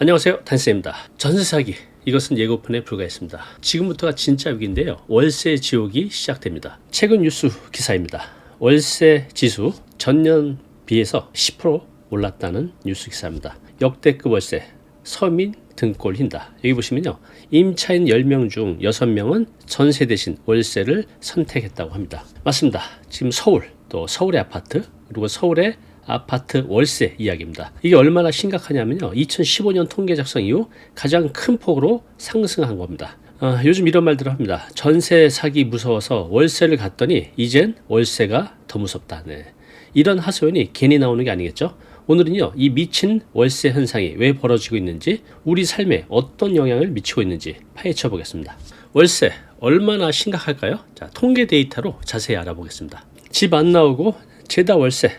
안녕하세요, 단쌤입니다. 전세 사기, 이것은 예고편에 불과했습니다. 지금부터가 진짜 위기인데요. 월세 지옥이 시작됩니다. 최근 뉴스 기사입니다. 월세 지수 전년 비해서 10% 올랐다는 뉴스 기사입니다. 역대급 월세, 서민 등골 흰다. 여기 보시면요, 임차인 10명 중 6명은 전세 대신 월세를 선택했다고 합니다. 맞습니다. 지금 서울, 또 서울의 아파트, 그리고 서울의 아파트 월세 이야기입니다. 이게 얼마나 심각하냐면요, 2015년 통계 작성 이후 가장 큰 폭으로 상승한 겁니다. 요즘 이런 말들을 합니다. 전세 사기 무서워서 월세를 갔더니 이젠 월세가 더 무섭다. 네. 이런 하소연이 괜히 나오는 게 아니겠죠. 오늘은요, 이 미친 월세 현상이 왜 벌어지고 있는지, 우리 삶에 어떤 영향을 미치고 있는지 파헤쳐 보겠습니다. 월세 얼마나 심각할까요? 자, 통계 데이터로 자세히 알아보겠습니다. 집 안 나오고 죄다 월세,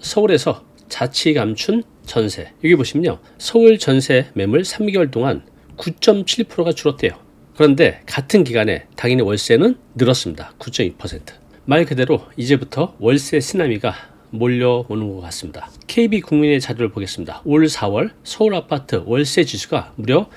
서울에서 자치 감춘 전세. 여기 보시면요, 서울 전세 매물 3개월 동안 9.7%가 줄었대요. 그런데 같은 기간에 당연히 월세는 늘었습니다. 9.2%. 말 그대로 이제부터 월세 쓰나미가 몰려오는 것 같습니다. KB국민의 자료를 보겠습니다. 올 4월 서울 아파트 월세 지수가 무려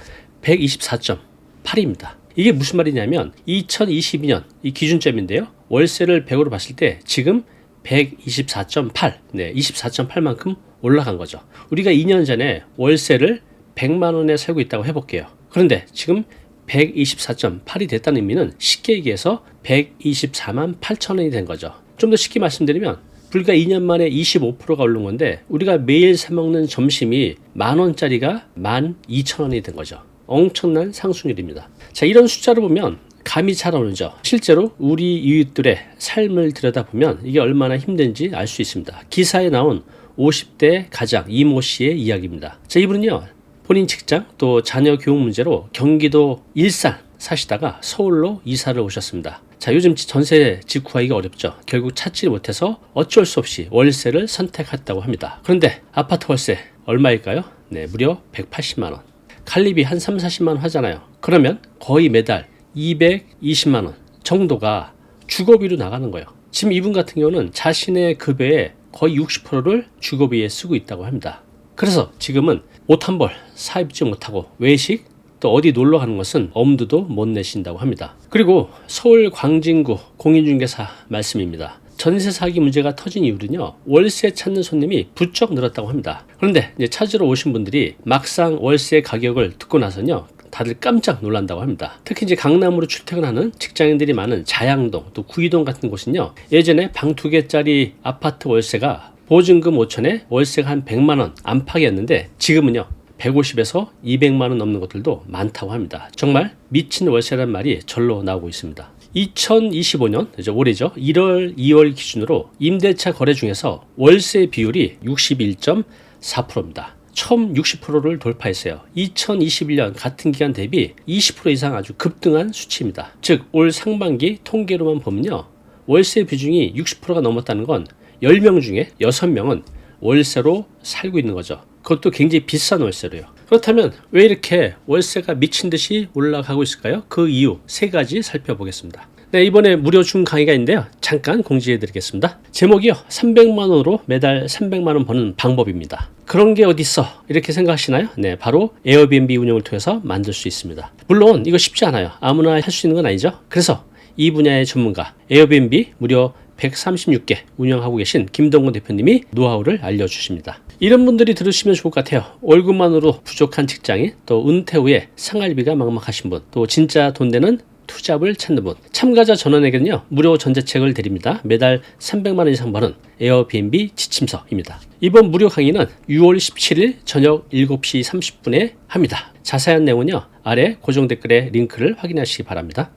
124.8입니다. 이게 무슨 말이냐면 2022년 이 기준점인데요, 월세를 100으로 봤을 때 지금 124.8, 네, 24.8만큼 올라간 거죠. 우리가 2년 전에 월세를 100만 원에 살고 있다고 해볼게요. 그런데 지금 124.8이 됐다는 의미는 쉽게 얘기해서 124만 8천 원이 된 거죠. 좀 더 쉽게 말씀드리면 불과 2년 만에 25%가 오른 건데, 우리가 매일 사먹는 점심이 10,000원짜리가 12,000원이 된 거죠. 엄청난 상승률입니다. 자, 이런 숫자를 보면 감이 잘 오르죠. 실제로 우리 이웃들의 삶을 들여다보면 이게 얼마나 힘든지 알 수 있습니다. 기사에 나온 50대 가장 이모 씨의 이야기입니다. 자, 이분은요, 본인 직장 또 자녀 교육 문제로 경기도 일산 사시다가 서울로 이사를 오셨습니다. 자, 요즘 전세 집 구하기가 어렵죠. 결국 찾지 못해서 어쩔 수 없이 월세를 선택했다고 합니다. 그런데 아파트 월세 얼마일까요? 네, 무려 180만 원. 관리비 한 3, 40만 원 하잖아요. 그러면 거의 매달 220만 원 정도가 주거비로 나가는 거예요. 지금 이분 같은 경우는 자신의 급여의 거의 60%를 주거비에 쓰고 있다고 합니다. 그래서 지금은 옷 한 벌 사입지 못하고 외식, 또 어디 놀러 가는 것은 엄두도 못 내신다고 합니다. 그리고 서울 광진구 공인중개사 말씀입니다. 전세 사기 문제가 터진 이유는요, 월세 찾는 손님이 부쩍 늘었다고 합니다. 그런데 이제 찾으러 오신 분들이 막상 월세 가격을 듣고 나서는요, 다들 깜짝 놀란다고 합니다. 특히 이제 강남으로 출퇴근하는 직장인들이 많은 자양동 또 구이동 같은 곳은요, 예전에 방 2개짜리 아파트 월세가 보증금 5천에 월세가 한 100만 원 안팎이었는데 지금은요 150에서 200만 원 넘는 것들도 많다고 합니다. 정말 미친 월세란 말이 절로 나오고 있습니다. 2025년 올해죠, 1월 2월 기준으로 임대차 거래 중에서 월세 비율이 61.4%입니다. 처음 60%를 돌파했어요. 2021년 같은 기간 대비 20% 이상 아주 급등한 수치입니다. 즉 올 상반기 통계로만 보면요, 월세 비중이 60%가 넘었다는 건 10명 중에 6명은 월세로 살고 있는 거죠. 그것도 굉장히 비싼 월세로요. 그렇다면 왜 이렇게 월세가 미친 듯이 올라가고 있을까요? 그 이유 3가지 살펴보겠습니다. 네, 이번에 무료 중 강의가 있는데요, 잠깐 공지해 드리겠습니다. 제목이요, 300만 원으로 매달 300만 원 버는 방법입니다. 그런 게 어딨어 이렇게 생각하시나요? 네, 바로 에어비앤비 운영을 통해서 만들 수 있습니다. 물론 이거 쉽지 않아요. 아무나 할 수 있는 건 아니죠. 그래서 이 분야의 전문가 에어비앤비 무려 136개 운영하고 계신 김동건 대표님이 노하우를 알려주십니다. 이런 분들이 들으시면 좋을 것 같아요. 월급만으로 부족한 직장인, 또 은퇴 후에 생활비가 막막하신 분, 또 진짜 돈 되는 투잡을 찾는 분, 참가자 전원에게는요 무료 전자책을 드립니다. 매달 300만 원 이상 버는 에어비앤비 지침서입니다. 이번 무료 강의는 6월 17일 저녁 7시 30분에 합니다. 자세한 내용은요 아래 고정 댓글에 링크를 확인하시기 바랍니다.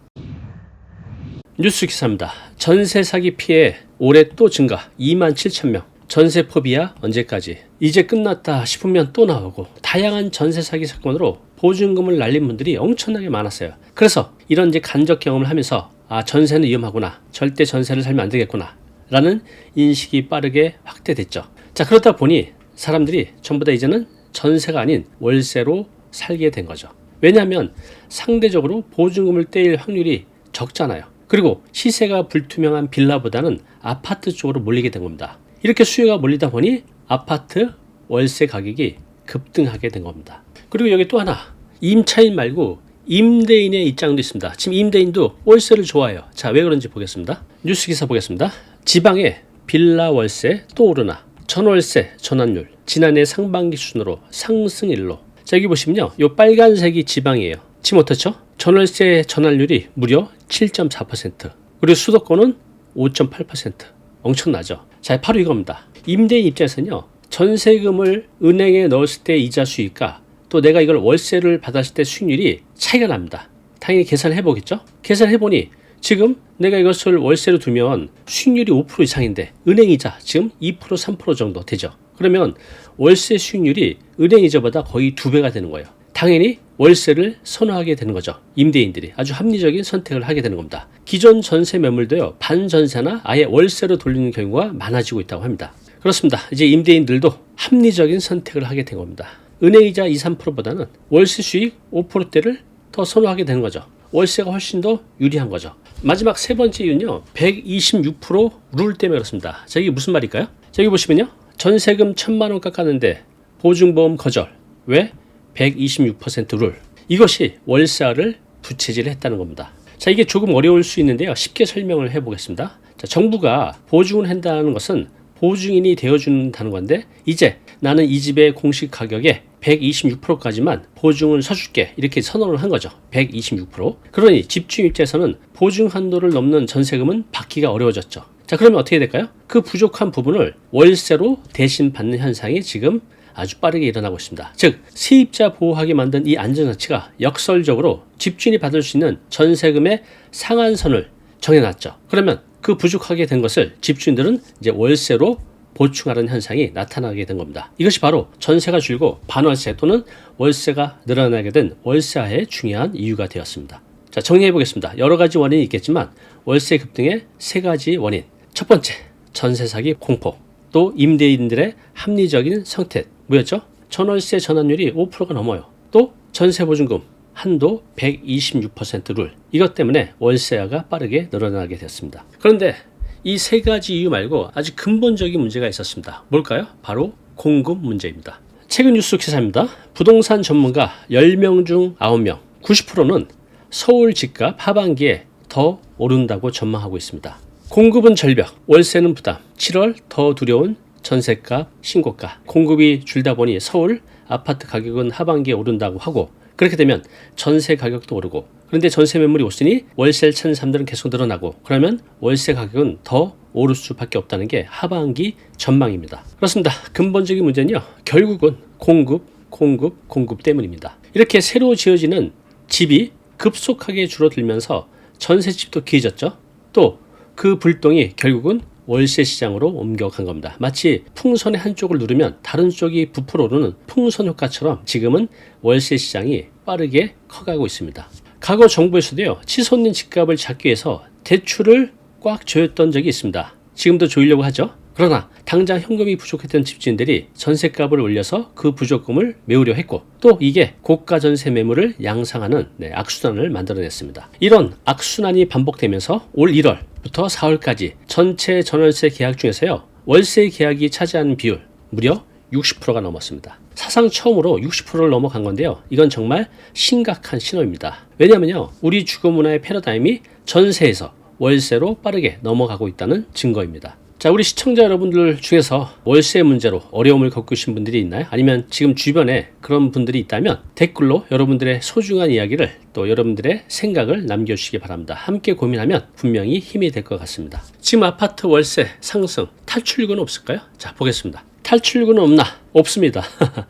뉴스 기사입니다. 전세 사기 피해 올해 또 증가 27,000명. 전세 포비아 언제까지? 이제 끝났다 싶으면 또 나오고, 다양한 전세 사기 사건으로 보증금을 날린 분들이 엄청나게 많았어요. 그래서 이런 이제 간접 경험을 하면서 전세는 위험하구나, 절대 전세를 살면 안 되겠구나 라는 인식이 빠르게 확대됐죠. 자, 그렇다 보니 사람들이 전부 다 이제는 전세가 아닌 월세로 살게 된 거죠. 왜냐하면 상대적으로 보증금을 떼일 확률이 적잖아요. 그리고 시세가 불투명한 빌라보다는 아파트 쪽으로 몰리게 된 겁니다. 이렇게 수요가 몰리다 보니 아파트 월세 가격이 급등하게 된 겁니다. 그리고 여기 또 하나, 임차인 말고 임대인의 입장도 있습니다. 지금 임대인도 월세를 좋아해요. 자, 왜 그런지 보겠습니다. 뉴스 기사 보겠습니다. 지방에 빌라 월세 또 오르나, 전월세 전환율 지난해 상반기 수준으로 상승일로. 자, 여기 보시면요, 요 빨간색이 지방이에요. 지금 어떻죠? 전월세 전환율이 무려 7.4%, 그리고 수도권은 5.8%. 엄청나죠? 자, 바로 이겁니다. 임대인 입장에서는요, 전세금을 은행에 넣었을 때 이자 수익과 또 내가 이걸 월세를 받았을 때 수익률이 차이가 납니다. 당연히 계산을 해보겠죠? 계산을 해보니 지금 내가 이것을 월세로 두면 수익률이 5% 이상인데 은행이자 지금 2% 3% 정도 되죠. 그러면 월세 수익률이 은행이자보다 거의 2배가 되는 거예요. 당연히 월세를 선호하게 되는 거죠. 임대인들이 아주 합리적인 선택을 하게 되는 겁니다. 기존 전세 매물도요, 반전세나 아예 월세로 돌리는 경우가 많아지고 있다고 합니다. 그렇습니다. 이제 임대인들도 합리적인 선택을 하게 된 겁니다. 은행이자 2, 3%보다는 월세 수익 5%대를 더 선호하게 되는 거죠. 월세가 훨씬 더 유리한 거죠. 마지막 세 번째 이유는요, 126%룰 때문에 그렇습니다. 자, 이게 무슨 말일까요? 자, 여기 보시면요, 전세금 1,000만 원 깎았는데 보증보험 거절. 왜? 126% 룰. 이것이 월세를 부채질을 했다는 겁니다. 자, 이게 조금 어려울 수 있는데요, 쉽게 설명을 해보겠습니다. 자, 정부가 보증을 한다는 것은 보증인이 되어준다는 건데, 이제 나는 이 집의 공시 가격에 126%까지만 보증을 서줄게, 이렇게 선언을 한 거죠. 126%. 그러니 집주인 입장에서는 보증 한도를 넘는 전세금은 받기가 어려워졌죠. 자, 그러면 어떻게 될까요? 그 부족한 부분을 월세로 대신 받는 현상이 지금 아주 빠르게 일어나고 있습니다. 즉, 세입자 보호하게 만든 이 안전장치가 역설적으로 집주인이 받을 수 있는 전세금의 상한선을 정해놨죠. 그러면 그 부족하게 된 것을 집주인들은 이제 월세로 보충하는 현상이 나타나게 된 겁니다. 이것이 바로 전세가 줄고 반월세 또는 월세가 늘어나게 된 월세화의 중요한 이유가 되었습니다. 자, 정리해 보겠습니다. 여러 가지 원인이 있겠지만 월세 급등의 세 가지 원인. 첫 번째, 전세 사기 공포. 또 임대인들의 합리적인 선택. 뭐였죠? 전월세 전환율이 5%가 넘어요. 또 전세보증금 한도 126% 룰. 이것 때문에 월세화가 빠르게 늘어나게 되었습니다. 그런데 이 세 가지 이유 말고 아주 근본적인 문제가 있었습니다. 뭘까요? 바로 공급 문제입니다. 최근 뉴스 기사입니다. 부동산 전문가 10명 중 9명, 90%는 서울 집값 하반기에 더 오른다고 전망하고 있습니다. 공급은 절벽, 월세는 부담, 7월 더 두려운 전세값 신고가. 공급이 줄다 보니 서울 아파트 가격은 하반기에 오른다고 하고, 그렇게 되면 전세 가격도 오르고, 그런데 전세 매물이 없으니 월세를 찾는 사람들은 계속 늘어나고, 그러면 월세 가격은 더 오를 수밖에 없다는 게 하반기 전망입니다. 그렇습니다. 근본적인 문제는요, 결국은 공급 때문입니다. 이렇게 새로 지어지는 집이 급속하게 줄어들면서 전세집도 귀해졌죠. 또 그 불똥이 결국은 월세 시장으로 옮겨간 겁니다. 마치 풍선의 한쪽을 누르면 다른 쪽이 부풀어 오르는 풍선 효과처럼 지금은 월세 시장이 빠르게 커가고 있습니다. 과거 정부에서도요, 치솟는 집값을 잡기 위해서 대출을 꽉 조였던 적이 있습니다. 지금도 조이려고 하죠. 그러나 당장 현금이 부족했던 집주인들이 전세값을 올려서 그 부족금을 메우려 했고, 또 이게 고가 전세 매물을 양상하는 악순환을 만들어냈습니다. 이런 악순환이 반복되면서 올 1월부터 4월까지 전체 전월세 계약 중에서요, 월세 계약이 차지하는 비율 무려 60%가 넘었습니다. 사상 처음으로 60%를 넘어간 건데요, 이건 정말 심각한 신호입니다. 왜냐하면요, 우리 주거 문화의 패러다임이 전세에서 월세로 빠르게 넘어가고 있다는 증거입니다. 자, 우리 시청자 여러분들 중에서 월세 문제로 어려움을 겪으신 분들이 있나요? 아니면 지금 주변에 그런 분들이 있다면 댓글로 여러분들의 소중한 이야기를, 또 여러분들의 생각을 남겨주시기 바랍니다. 함께 고민하면 분명히 힘이 될 것 같습니다. 지금 아파트 월세 상승, 탈출구는 없을까요? 자, 보겠습니다. 탈출구는 없나? 없습니다.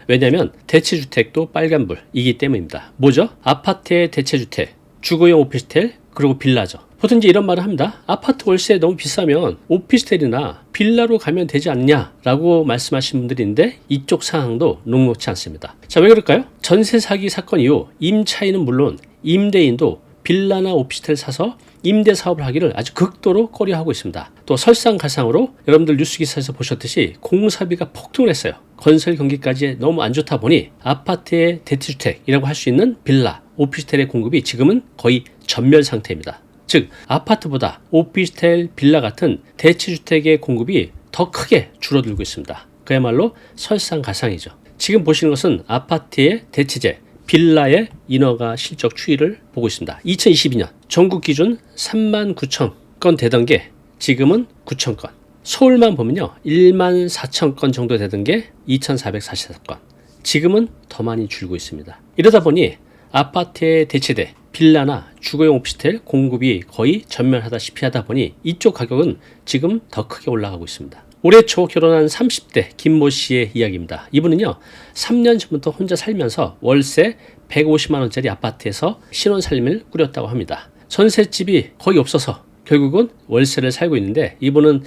왜냐하면 대체주택도 빨간불이기 때문입니다. 뭐죠? 아파트의 대체주택, 주거용 오피스텔, 그리고 빌라죠. 보통 이제 이런 말을 합니다. 아파트 월세 너무 비싸면 오피스텔이나 빌라로 가면 되지 않냐라고 말씀하시는 분들이 있는데, 이쪽 상황도 녹록지 않습니다. 자, 왜 그럴까요? 전세 사기 사건 이후 임차인은 물론 임대인도 빌라나 오피스텔 사서 임대 사업을 하기를 아주 극도로 꺼려하고 있습니다. 또 설상가상으로 여러분들 뉴스 기사에서 보셨듯이 공사비가 폭등을 했어요. 건설 경기까지 너무 안 좋다 보니 아파트의 대체주택이라고 할 수 있는 빌라, 오피스텔의 공급이 지금은 거의 전멸 상태입니다. 즉, 아파트보다 오피스텔, 빌라 같은 대체주택의 공급이 더 크게 줄어들고 있습니다. 그야말로 설상가상이죠. 지금 보시는 것은 아파트의 대체재, 빌라의 인허가 실적 추이를 보고 있습니다. 2022년 전국 기준 39,000건 되던 게 지금은 9,000건. 서울만 보면요, 14,000건 정도 되던 게 2,444건. 지금은 더 많이 줄고 있습니다. 이러다 보니 아파트의 대체대, 빌라나 주거용 오피스텔 공급이 거의 전멸하다시피 하다 보니 이쪽 가격은 지금 더 크게 올라가고 있습니다. 올해 초 결혼한 30대 김모 씨의 이야기입니다. 이분은요, 3년 전부터 혼자 살면서 월세 150만 원짜리 아파트에서 신혼살림을 꾸렸다고 합니다. 전셋집이 거의 없어서 결국은 월세를 살고 있는데, 이분은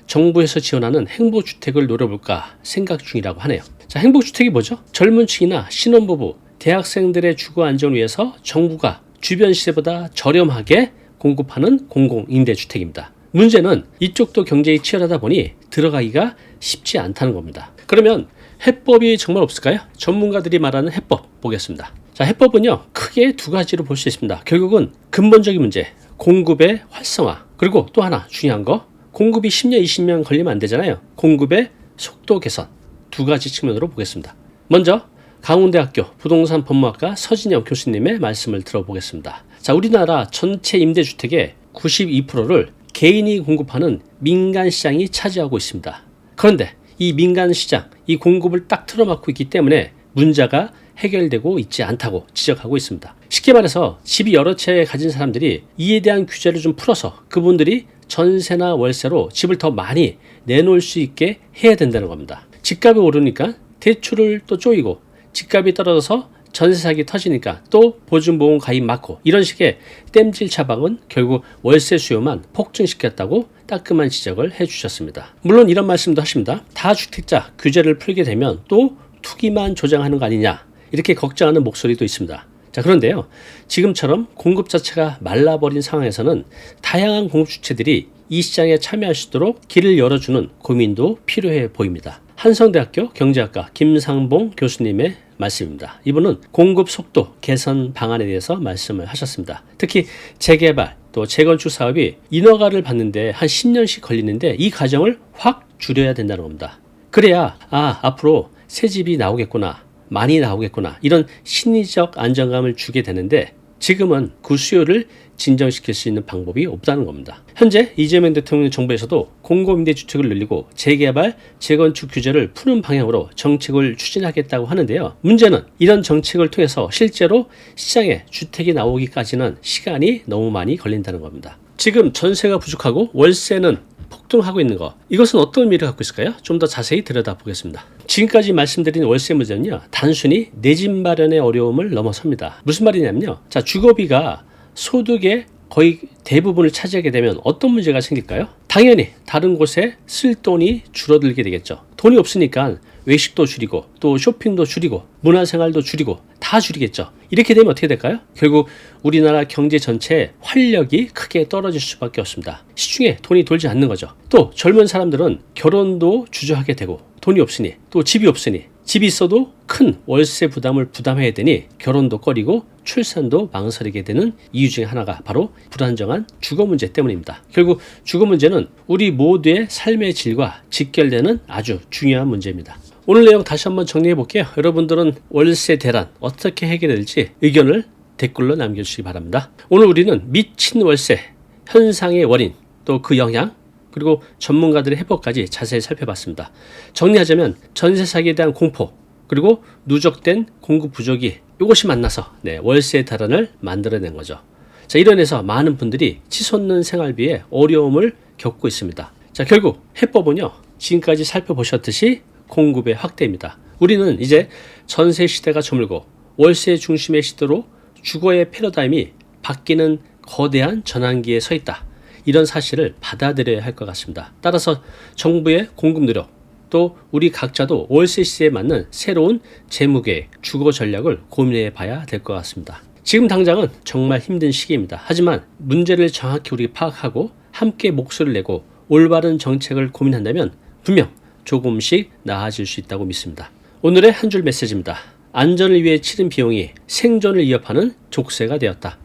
정부에서 지원하는 행복주택을 노려볼까 생각 중이라고 하네요. 자, 행복주택이 뭐죠? 젊은 층이나 신혼부부, 대학생들의 주거 안정을 위해서 정부가 주변 시세보다 저렴하게 공급하는 공공임대주택입니다. 문제는 이쪽도 경쟁이 치열하다 보니 들어가기가 쉽지 않다는 겁니다. 그러면 해법이 정말 없을까요? 전문가들이 말하는 해법 보겠습니다. 자, 해법은요, 크게 두 가지로 볼 수 있습니다. 결국은 근본적인 문제, 공급의 활성화, 그리고 또 하나 중요한 거, 공급이 10년, 20년 걸리면 안 되잖아요. 공급의 속도 개선, 두 가지 측면으로 보겠습니다. 먼저 강원대학교 부동산 법무학과 서진영 교수님의 말씀을 들어보겠습니다. 자, 우리나라 전체 임대주택의 92%를 개인이 공급하는 민간 시장이 차지하고 있습니다. 그런데 이 민간 시장, 이 공급을 딱 틀어막고 있기 때문에 문제가 해결되고 있지 않다고 지적하고 있습니다. 쉽게 말해서 집이 여러 채 가진 사람들이 이에 대한 규제를 좀 풀어서 그분들이 전세나 월세로 집을 더 많이 내놓을 수 있게 해야 된다는 겁니다. 집값이 오르니까 대출을 또 쪼이고, 집값이 떨어져서 전세 사기 터지니까 또 보증보험 가입 막고, 이런 식의 땜질 처방은 결국 월세 수요만 폭증시켰다고 따끔한 지적을 해주셨습니다. 물론 이런 말씀도 하십니다. 다주택자 규제를 풀게 되면 또 투기만 조장하는 거 아니냐, 이렇게 걱정하는 목소리도 있습니다. 자, 그런데요, 지금처럼 공급 자체가 말라버린 상황에서는 다양한 공급주체들이 이 시장에 참여할 수 있도록 길을 열어주는 고민도 필요해 보입니다. 한성대학교 경제학과 김상봉 교수님의 말씀입니다. 이분은 공급 속도 개선 방안에 대해서 말씀을 하셨습니다. 특히 재개발 또 재건축 사업이 인허가를 받는데 한 10년씩 걸리는데 이 과정을 확 줄여야 된다는 겁니다. 그래야 앞으로 새 집이 나오겠구나, 많이 나오겠구나, 이런 심리적 안정감을 주게 되는데, 지금은 그 수요를 진정시킬 수 있는 방법이 없다는 겁니다. 현재 이재명 대통령 정부에서도 공공임대주택을 늘리고 재개발, 재건축 규제를 푸는 방향으로 정책을 추진하겠다고 하는데요. 문제는 이런 정책을 통해서 실제로 시장에 주택이 나오기까지는 시간이 너무 많이 걸린다는 겁니다. 지금 전세가 부족하고 월세는 폭등하고 있는 거, 이것은 어떤 의미를 갖고 있을까요? 좀 더 자세히 들여다보겠습니다. 지금까지 말씀드린 월세 문제는요, 단순히 내 집 마련의 어려움을 넘어섭니다. 무슨 말이냐면요, 자, 주거비가 소득의 거의 대부분을 차지하게 되면 어떤 문제가 생길까요? 당연히 다른 곳에 쓸 돈이 줄어들게 되겠죠. 돈이 없으니까 외식도 줄이고 또 쇼핑도 줄이고 문화생활도 줄이고 다 줄이겠죠. 이렇게 되면 어떻게 될까요? 결국 우리나라 경제 전체의 활력이 크게 떨어질 수밖에 없습니다. 시중에 돈이 돌지 않는 거죠. 또 젊은 사람들은 결혼도 주저하게 되고, 돈이 없으니, 또 집이 없으니, 집이 있어도 큰 월세 부담을 부담해야 되니 결혼도 꺼리고 출산도 망설이게 되는 이유 중에 하나가 바로 불안정한 주거 문제 때문입니다. 결국 주거 문제는 우리 모두의 삶의 질과 직결되는 아주 중요한 문제입니다. 오늘 내용 다시 한번 정리해 볼게요. 여러분들은 월세 대란 어떻게 해결될지 의견을 댓글로 남겨주시기 바랍니다. 오늘 우리는 미친 월세 현상의 원인, 또 그 영향, 그리고 전문가들의 해법까지 자세히 살펴봤습니다. 정리하자면 전세 사기에 대한 공포, 그리고 누적된 공급 부족이 이것이 만나서 월세 대란을 만들어낸 거죠. 자, 이런해서 많은 분들이 치솟는 생활비에 어려움을 겪고 있습니다. 자, 결국 해법은요, 지금까지 살펴보셨듯이 공급의 확대입니다. 우리는 이제 전세 시대가 저물고 월세 중심의 시대로 주거의 패러다임이 바뀌는 거대한 전환기에 서 있다, 이런 사실을 받아들여야 할 것 같습니다. 따라서 정부의 공급 노력, 또 우리 각자도 월세 시대에 맞는 새로운 재무계획, 주거 전략을 고민해 봐야 될 것 같습니다. 지금 당장은 정말 힘든 시기입니다. 하지만 문제를 정확히 우리 파악하고 함께 목소리를 내고 올바른 정책을 고민한다면 분명 조금씩 나아질 수 있다고 믿습니다. 오늘의 한 줄 메시지입니다. 안전을 위해 치른 비용이 생존을 위협하는 족쇄가 되었다.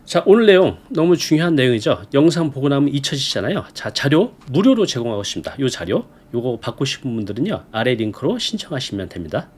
자, 오늘 내용 너무 중요한 내용이죠. 영상 보고 나면 잊혀지잖아요. 자, 자료 무료로 제공하고 있습니다. 이 자료 요거 받고 싶은 분들은요, 아래 링크로 신청하시면 됩니다.